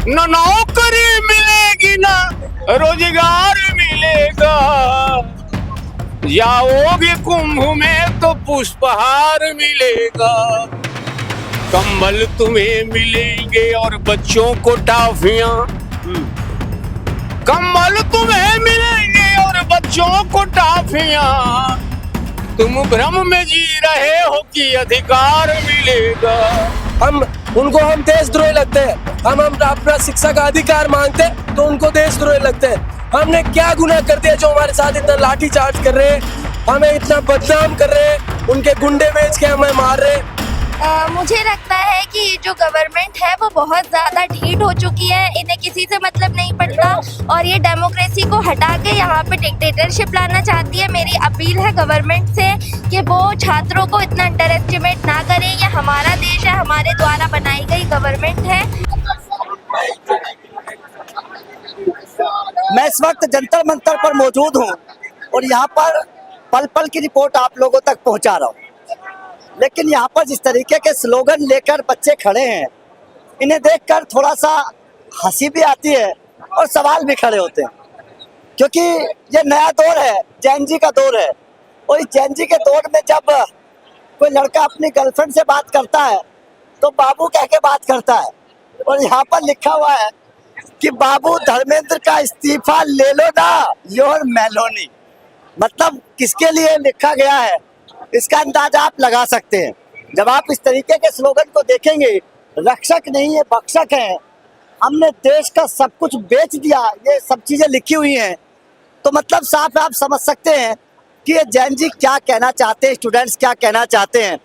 न नौकरी मिलेगी ना रोजगार मिलेगा, जाओगे कुंभ में तो पुष्पहार मिलेगा, कंबल तुम्हें मिलेंगे और बच्चों को टॉफियां, कंबल तुम्हें मिलेंगे और बच्चों को टॉफियां, तुम भ्रम में जी रहे हो कि अधिकार मिलेगा। उनको हम देशद्रोही लगते हैं। हम अपना शिक्षा का अधिकार मांगते हैं तो उनको देशद्रोही लगते हैं। हमने क्या गुनाह कर दिया जो हमारे साथ इतना लाठी चार्ज कर रहे हैं, हमें इतना बदनाम कर रहे हैं, उनके गुंडे बेच के हमें मार रहे हैं। मुझे लगता है कि जो गवर्नमेंट है वो बहुत ज़्यादा ढीठ हो चुकी है, इन्हें किसी से मतलब नहीं पड़ता और ये डेमोक्रेसी को हटा के यहाँ पे डिक्टेटरशिप लाना चाहती है। मेरी अपील है गवर्नमेंट से कि वो छात्रों को इतना अंडर एस्टिमेट ना करें। ये हमारा देश है, हमारे द्वारा बनाई गई गवर्नमेंट है। मैं इस वक्त जंतर मंतर पर मौजूद हूँ और यहाँ पर पल पल की रिपोर्ट आप लोगों तक पहुँचा रहा हूँ। लेकिन यहाँ पर जिस तरीके के स्लोगन लेकर बच्चे खड़े हैं, इन्हें देखकर थोड़ा सा हंसी भी आती है और सवाल भी खड़े होते हैं, क्योंकि ये नया दौर है, जैन जी का दौर है। और इस जैन जी के दौर में जब कोई लड़का अपनी गर्लफ्रेंड से बात करता है तो बाबू कह के बात करता है, और यहाँ पर लिखा हुआ है कि बाबू धर्मेंद्र का इस्तीफा ले लो ना, योर मेलोनी। मतलब किसके लिए लिखा गया है इसका अंदाजा आप लगा सकते हैं। जब आप इस तरीके के स्लोगन को देखेंगे, रक्षक नहीं है भक्षक है, हमने देश का सब कुछ बेच दिया, ये सब चीजें लिखी हुई हैं, तो मतलब साफ आप समझ सकते हैं कि ये जैन जी क्या कहना चाहते हैं, स्टूडेंट्स क्या कहना चाहते हैं।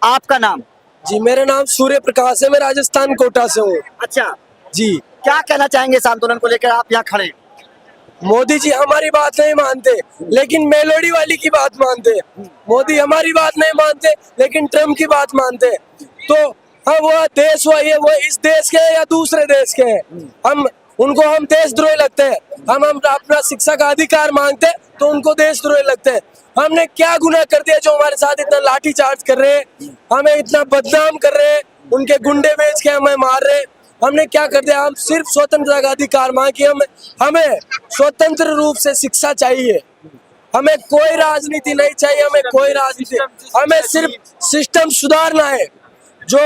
आपका नाम? जी, मेरा नाम सूर्य प्रकाश है, मैं राजस्थान कोटा से हूँ। अच्छा जी, क्या कहना चाहेंगे इस आंदोलन को लेकर, आप यहाँ खड़े? मोदी जी हमारी बात नहीं मानते लेकिन मेलोडी वाली की बात मानते। मोदी हमारी बात नहीं मानते लेकिन ट्रम्प की बात मानते। तो हम वो देश हुआ वो इस देश के या दूसरे देश के हैं, हम देशद्रोही लगते हैं। हम अपना शिक्षा का अधिकार मांगते तो उनको देशद्रोही लगते हैं। हमने क्या गुनाह कर दिया जो हमारे साथ इतना लाठी चार्ज कर रहे हैं, हमें इतना बदनाम कर रहे हैं, उनके गुंडे बेच के हमें मार रहे हैं। हमने क्या कर दिया? हम सिर्फ स्वतंत्रता का अधिकार मांगे। हमें स्वतंत्र रूप से शिक्षा चाहिए, हमें कोई राजनीति नहीं चाहिए, हमें कोई राजनीति, हमें सिर्फ सिस्टम सुधारना है। जो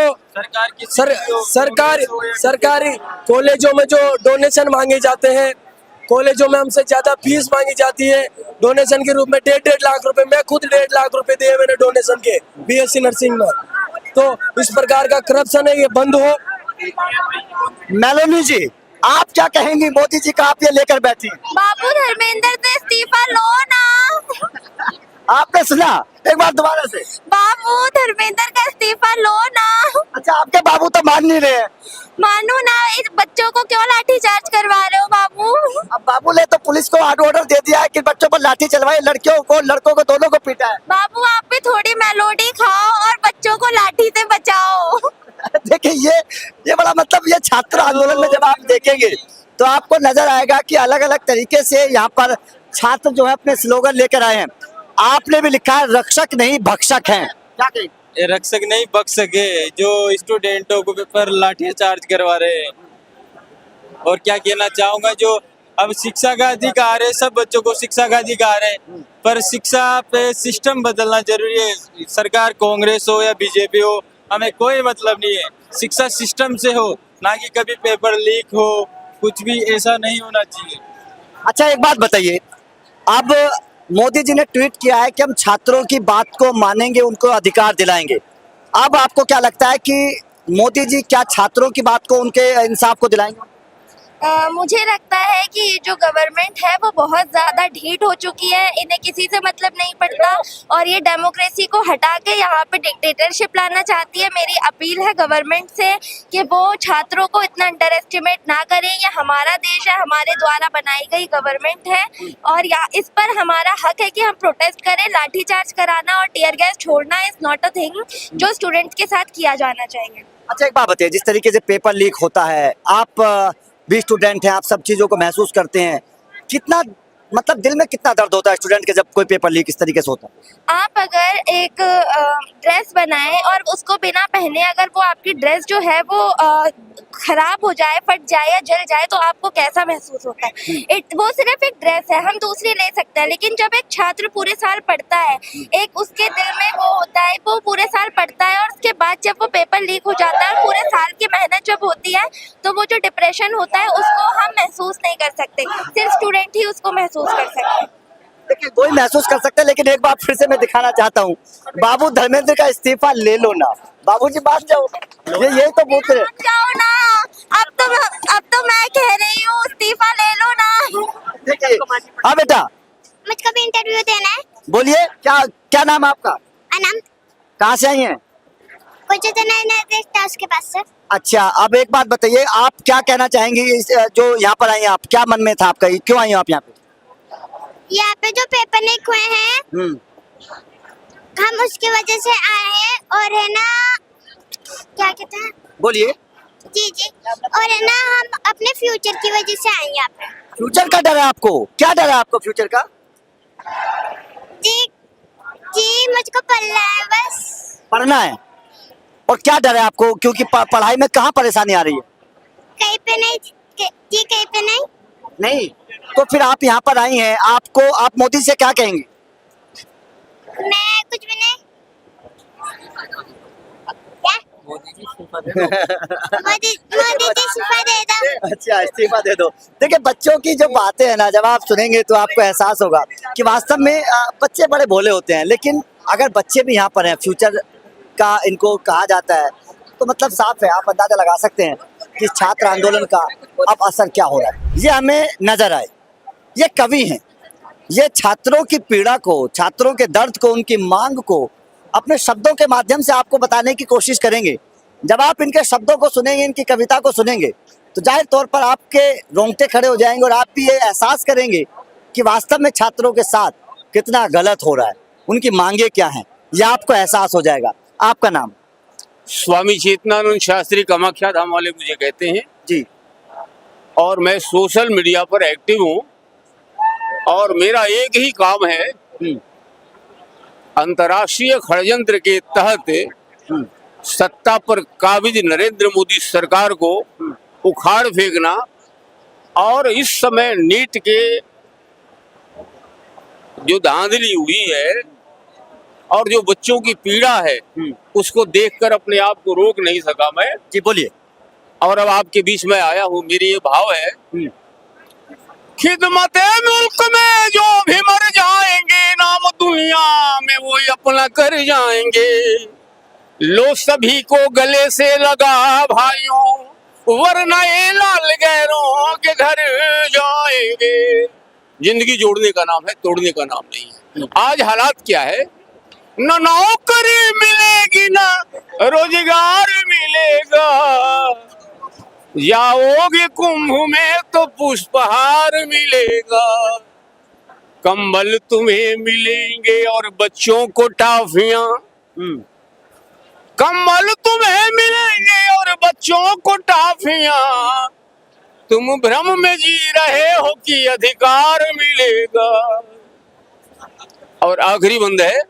सरकारी कॉलेजों में जो डोनेशन मांगे जाते हैं, कॉलेजों में हमसे ज्यादा फीस मांगी जाती है डोनेशन के रूप में, 1.5 लाख रुपए। मैं खुद 1.5 लाख रुपए दिए मैंने डोनेशन के बीएससी नर्सिंग में। तो इस प्रकार का करप्शन है, ये बंद हो। मेलोनी जी, आप क्या कहेंगी? मोदी जी का आप ये लेकर बैठी। बाबू धर्मेंद्र से इस्तीफा लो ना। आपने सुना? एक बार दोबारा से। बाबू धर्मेंद्र का इस्तीफा लो ना। अच्छा, आपके बाबू तो मान नहीं रहे हैं। मानो ना, इस बच्चों को क्यों लाठी चार्ज करवा रहे हो बाबू? अब बाबू ने तो पुलिस को ऑर्डर दे दिया है कि बच्चों पर लाठी चलवाए, लड़कियों को लड़कों को दोनों को पीटा है। बाबू आप भी थोड़ी मेलोडी खाओ और बच्चों को लाठी से बचाओ। देखिए ये बड़ा मतलब ये छात्र आंदोलन में जब आप देखेंगे तो आपको नजर आएगा कि अलग अलग तरीके से यहाँ पर छात्र जो है अपने स्लोगन लेकर आए हैं। आपने भी लिखा है रक्षक नहीं भक्षक हैं, क्या कहें? ये रक्षक नहीं भक्षक है जो स्टूडेंटों को पेपर लाठी चार्ज करवा रहे हैं। और क्या कहना चाहूंगा, जो अब शिक्षा का अधिकार है, सब बच्चों को शिक्षा का अधिकार है, पर शिक्षा पे सिस्टम बदलना जरूरी है। सरकार कांग्रेस हो या बीजेपी हो, हमें कोई मतलब नहीं है, शिक्षा सिस्टम से हो, ना कि कभी पेपर लीक हो, कुछ भी ऐसा नहीं होना चाहिए। अच्छा, एक बात बताइए, अब मोदी जी ने ट्वीट किया है कि हम छात्रों की बात को मानेंगे, उनको अधिकार दिलाएंगे। अब आपको क्या लगता है कि मोदी जी क्या छात्रों की बात को, उनके इंसाफ को दिलाएंगे? मुझे लगता है कि ये जो गवर्नमेंट है वो बहुत ज़्यादा ढीठ हो चुकी है, इन्हें किसी से मतलब नहीं पड़ता और ये डेमोक्रेसी को हटा के यहाँ पे डिक्टेटरशिप लाना चाहती है। मेरी अपील है गवर्नमेंट से कि वो छात्रों को इतना अंडर एस्टिमेट ना करें। ये हमारा देश है, हमारे द्वारा बनाई गई गवर्नमेंट है और यहाँ इस पर हमारा हक है कि हम प्रोटेस्ट करें। लाठीचार्ज कराना और टीयर गैस छोड़ना इज नॉट अ थिंग जो स्टूडेंट्स के साथ किया जाना चाहिए। अच्छा, एक बात बताइए, जिस तरीके से पेपर लीक होता है, आप भी स्टूडेंट हैं, आप सब चीजों को महसूस करते हैं, कितना मतलब दिल में कितना दर्द होता है स्टूडेंट के जब कोई पेपर लीक इस तरीके से होता है? आप अगर एक ड्रेस बनाएं और उसको बिना पहने अगर वो आपकी ड्रेस जो है वो खराब हो जाए, फट जाए या जल जाए तो आपको कैसा महसूस होता है। वो सिर्फ एक ड्रेस है, हम दूसरी ले सकते हैं, लेकिन जब एक छात्र पूरे साल पढ़ता है, एक उसके दिल में वो होता है, वो पूरे साल पढ़ता है और उसके बाद जब वो पेपर लीक हो जाता है और पूरे साल की मेहनत जब होती है, तो वो जो डिप्रेशन होता है उसको हम महसूस नहीं कर सकते, सिर्फ स्टूडेंट ही उसको महसूस कर सकते हैं। देखिए कोई महसूस कर सकता है, लेकिन एक बार फिर से मैं दिखाना चाहता हूँ, बाबू धर्मेंद्र का इस्तीफा ले लो ना। बाबूजी बात जाओ, ये यही तो पूछ रहे। जाओ ना, अब तो मैं कह रही हूँ इस्तीफा ले लो ना। देखिए हाँ बेटा, मुझको भी इंटरव्यू देना है। बोलिए, क्या क्या नाम है आपका? अनंत, कहाँ से आई हैं? कुछ तो नहीं देखता उसके पास से। अच्छा, अब एक बात बताइए, आप क्या कहना चाहेंगी जो यहाँ पर आई हैं? आप क्या मन में था आपका, क्यों आई हो आप यहाँ पे? यहाँ पे जो पेपर लीक हुए हैं, हम उसकी वजह से आए हैं, और है ना, क्या कहते हैं, बोलिए। जी, और है ना, हम अपने फ्यूचर की वजह से आए हैं यहाँ पे। फ्यूचर का डर है आपको? क्या डर है आपको फ्यूचर का? जी मुझको पढ़ना है बस। पढ़ना है, और क्या डर है आपको, क्योंकि पढ़ाई में कहाँ परेशानी आ रही है? कहीं पे नहीं जी, कहीं पे नहीं। नहीं, तो फिर आप यहाँ पर आई हैं, आपको, आप मोदी से क्या कहेंगे? मैं कुछ भी नहीं। क्या? मोदी जी इस्तीफा दे दो। अच्छा, इस्तीफा दे दो। देखिए बच्चों की जो बातें हैं ना, जब आप सुनेंगे तो आपको एहसास होगा कि वास्तव में बच्चे बड़े भोले होते हैं, लेकिन अगर बच्चे भी यहाँ पर हैं, फ्यूचर का इनको कहा जाता है, तो मतलब साफ है, आप अंदाजा लगा सकते हैं कि छात्र आंदोलन का अब असर क्या हो रहा है। ये हमें नजर आए, ये कवि हैं, ये छात्रों की पीड़ा को, छात्रों के दर्द को, उनकी मांग को अपने शब्दों के माध्यम से आपको बताने की कोशिश करेंगे। जब आप इनके शब्दों को सुनेंगे, इनकी कविता को सुनेंगे, तो जाहिर तौर पर आपके रोंगटे खड़े हो जाएंगे और आप भी ये एहसास करेंगे कि वास्तव में छात्रों के साथ कितना गलत हो रहा है, उनकी मांगे क्या हैं, यह आपको एहसास हो जाएगा। आपका नाम? स्वामी चेतनानंद शास्त्री कामाख्या धाम वाले मुझे कहते हैं जी। और मैं सोशल मीडिया पर एक्टिव हूँ, और मेरा एक ही काम है, अंतर्राष्ट्रीय षड्यंत्र के तहत सत्ता पर काबिज नरेंद्र मोदी सरकार को उखाड़ फेंकना, और इस समय नीट के जो धांधली हुई है और जो बच्चों की पीड़ा है, उसको देखकर अपने आप को रोक नहीं सका मैं। जी बोलिए। और अब आपके बीच में आया हूँ। मेरी ये भाव है, खिदमत मुल्क में जो भी मर जाएंगे, नाम दुनिया में वो अपना कर जाएंगे। लो सभी को गले से लगा भाइयों, वरना ये लाल गैरों के घर जाएंगे। जिंदगी जोड़ने का नाम है, तोड़ने का नाम नहीं है। आज हालात क्या है, न नौकरी मिलेगी न रोजगार मिलेगा, जाओगे कुंभ में तो पुष्पहार मिलेगा। कंबल तुम्हें मिलेंगे और बच्चों को टॉफियां, कंबल तुम्हें मिलेंगे और बच्चों को टॉफियां, तुम भ्रम में जी रहे हो कि अधिकार मिलेगा। और आखिरी बंद है,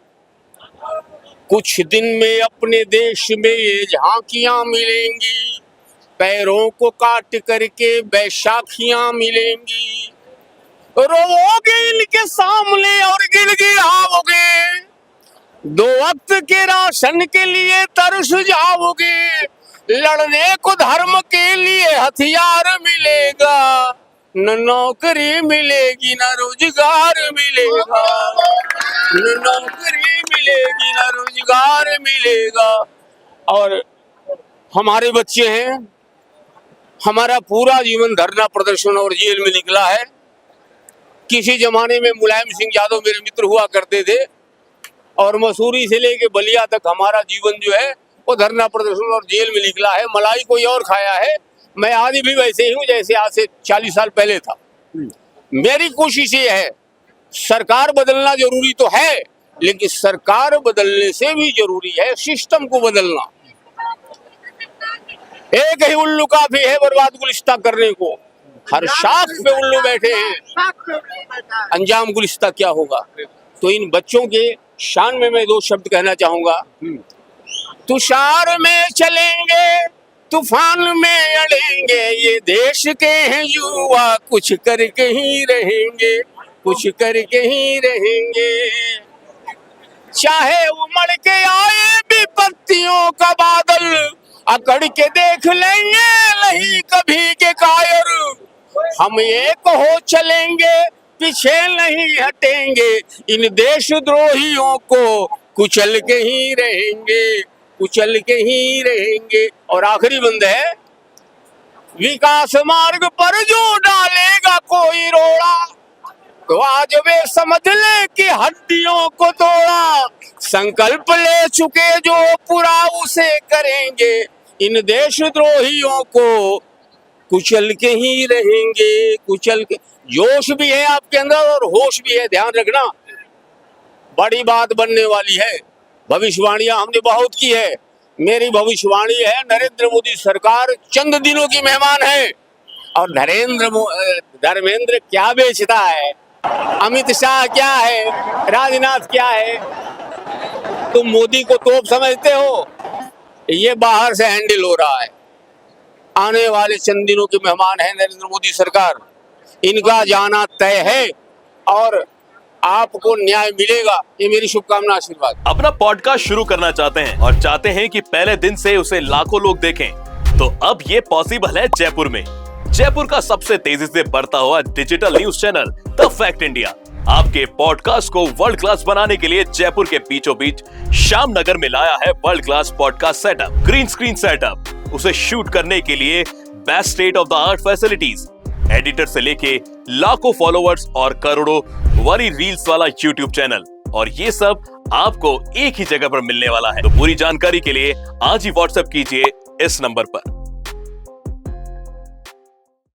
कुछ दिन में अपने देश में ये झांकियां मिलेंगी, पैरों को काट करके बैसाखियां मिलेंगी। रोओगे इनके सामने और गिड़गिड़ाओगे, दो वक्त के राशन के लिए तरस जाओगे। लड़ने को धर्म के लिए हथियार मिलेगा, न नौकरी मिलेगी न रोजगार मिलेगा, न नौकरी मिलेगी न रोजगार मिलेगा। और हमारे बच्चे हैं, हमारा पूरा जीवन धरना प्रदर्शन और जेल में निकला है। किसी जमाने में मुलायम सिंह यादव मेरे मित्र हुआ करते थे, और मसूरी से लेके बलिया तक हमारा जीवन जो है वो धरना प्रदर्शन और जेल में निकला है। मलाई कोई और खाया है, मैं आज भी वैसे ही हूँ जैसे आज से 40 साल पहले था। मेरी कोशिश ये है, सरकार बदलना जरूरी तो है, लेकिन सरकार बदलने से भी जरूरी है सिस्टम को बदलना। एक ही उल्लू काफी है बर्बाद गुलिस्ता करने को, हर शाख पे उल्लू बैठे हैं, अंजाम गुलिस्ता क्या होगा। तो इन बच्चों के शान में मैं 2 शब्द कहना चाहूंगा। तुषार में चलेंगे तूफान में अड़ेंगे, ये देश के हैं युवा, कुछ करके ही रहेंगे, कुछ करके ही रहेंगे। चाहे उमड़ के आए विपत्तियों का बादल, अकड़ के देख लेंगे नहीं कभी के कायर। हम एक हो चलेंगे, पीछे नहीं हटेंगे, इन देशद्रोहियों को कुचल के ही रहेंगे, कुचल के ही रहेंगे। और आखिरी बंद है, विकास मार्ग पर जो डालेगा कोई रोड़ा, तो आज वे समझ ले कि हड्डियों को तोड़ा। संकल्प ले चुके जो पूरा उसे करेंगे, इन देशद्रोहियों को कुचल के ही रहेंगे, कुचल के। जोश भी है आपके अंदर और होश भी है, ध्यान रखना, बड़ी बात बनने वाली है। भविष्यवाणियां हमने बहुत की है, मेरी भविष्यवाणी है, नरेंद्र मोदी सरकार चंद दिनों की मेहमान है। और धर्मेंद्र क्या बेचता है, अमित शाह क्या है, राजनाथ क्या है, तुम मोदी को तोप समझते हो? ये बाहर से हैंडल हो रहा है। आने वाले चंद दिनों के मेहमान है नरेंद्र मोदी सरकार, इनका जाना तय है और आपको न्याय मिलेगा, ये मेरी शुभकामना, आशीर्वाद। अपना पॉडकास्ट शुरू करना चाहते हैं और चाहते हैं कि पहले दिन से उसे लाखों लोग देखें, तो अब ये पॉसिबल है जयपुर में। जयपुर का सबसे तेजी से बढ़ता हुआ digital news channel the fact India आपके पॉडकास्ट को वर्ल्ड क्लास बनाने के लिए जयपुर के बीचों बीच श्याम नगर में लाया है world class podcast setup, green screen setup, उसे शूट करने के लिए best state of the art facilities, editor से लेके लाखों फॉलोअर्स और करोड़ों वाली रील्स वाला यूट्यूब चैनल, और ये सब आपको एक ही जगह पर मिलने वाला है। तो पूरी जानकारी के लिए आज ही व्हाट्सएप कीजिए इस नंबर पर।